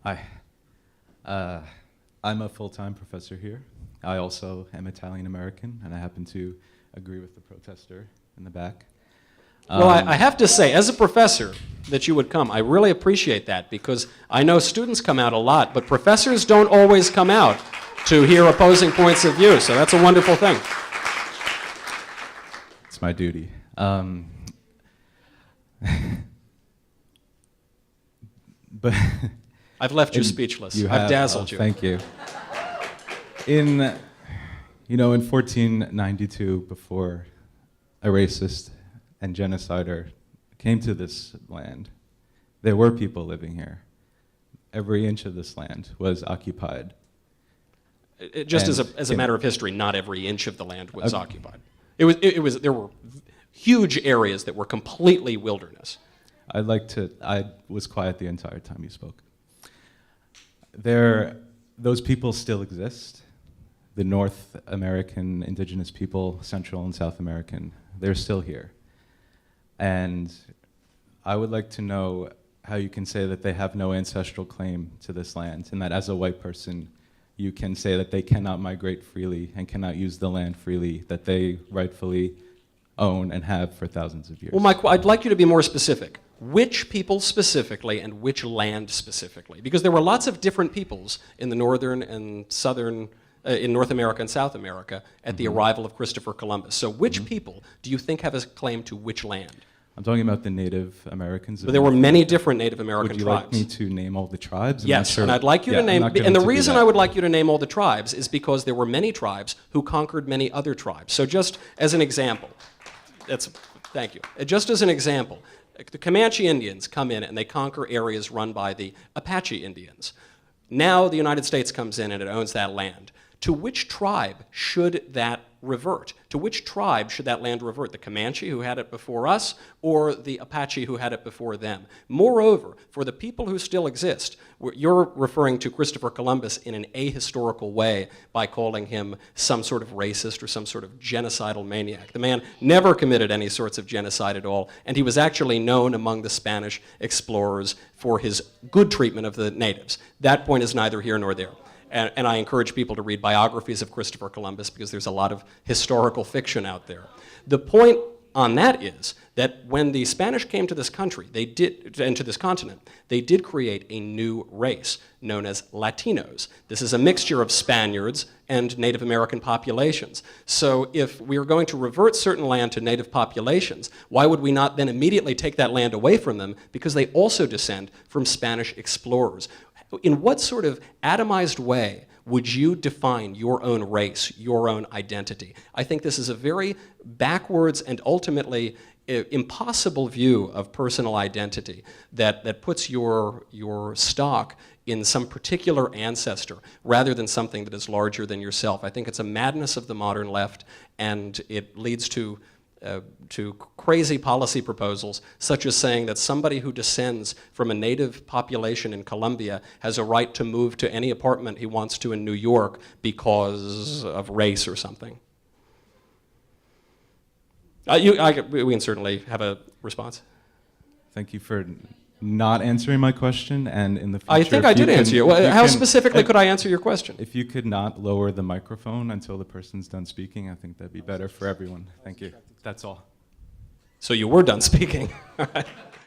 Hi. Uh, I'm a full-time professor here. I also am Italian American, and I happen to agree with the protester in the back. Well, I have to say, as a professor, that you would come. I really appreciate that, because I know students come out a lot, but professors don't always come out to hear opposing points of view, so that's a wonderful thing. It's my duty. But I've left you speechless. I've dazzled you. Thank you. In 1492, before a racist and genocider came to this land, there were people living here. Every inch of this land was occupied. Just as a matter of history, not every inch of the land was occupied. There were huge areas that were completely wilderness. I was quiet the entire time you spoke. Those people still exist. The North American indigenous people, Central and South American, they're still here. And I would like to know how you can say that they have no ancestral claim to this land, and that as a white person, you can say that they cannot migrate freely and cannot use the land freely that they rightfully own and have for thousands of years. Well, Mike, I'd like you to be more specific. Which people specifically and which land specifically? Because there were lots of different peoples in the northern and southern, in North America and South America at the arrival of Christopher Columbus. So which people do you think have a claim to which land? I'm talking about the Native Americans. But there were many different Native American tribes. Would you like me to name all the tribes? Yes, and I'd like you to name, and the reason I would like you to name all the tribes is because there were many tribes who conquered many other tribes. So just as an example, thank you. Just as an example, the Comanche Indians come in and they conquer areas run by the Apache Indians. Now the United States comes in and it owns that land. To which tribe should that revert? To which tribe should that land revert? The Comanche, who had it before us, or the Apache, who had it before them? Moreover, for the people who still exist, you're referring to Christopher Columbus in an ahistorical way by calling him some sort of racist or some sort of genocidal maniac. The man never committed any sorts of genocide at all, and he was actually known among the Spanish explorers for his good treatment of the natives. That point is neither here nor there. And I encourage people to read biographies of Christopher Columbus because there's a lot of historical fiction out there. The point on that is that when the Spanish came to this country, and to this continent, they did create a new race known as Latinos. This is a mixture of Spaniards and Native American populations. So if we are going to revert certain land to native populations, why would we not then immediately take that land away from them because they also descend from Spanish explorers? In what sort of atomized way would you define your own race, your own identity? I think this is a very backwards and ultimately impossible view of personal identity that puts your stock in some particular ancestor rather than something that is larger than yourself. I think it's a madness of the modern left, and it leads to crazy policy proposals, such as saying that somebody who descends from a native population in Colombia has a right to move to any apartment he wants to in New York because of race or something. We can certainly have a response. Thank you for not answering my question, and in the future, I think I did answer you. How specifically could I answer your question? If you could not lower the microphone until the person's done speaking, I think that'd be better for everyone. Thank you. That's all. So you were done speaking. All right.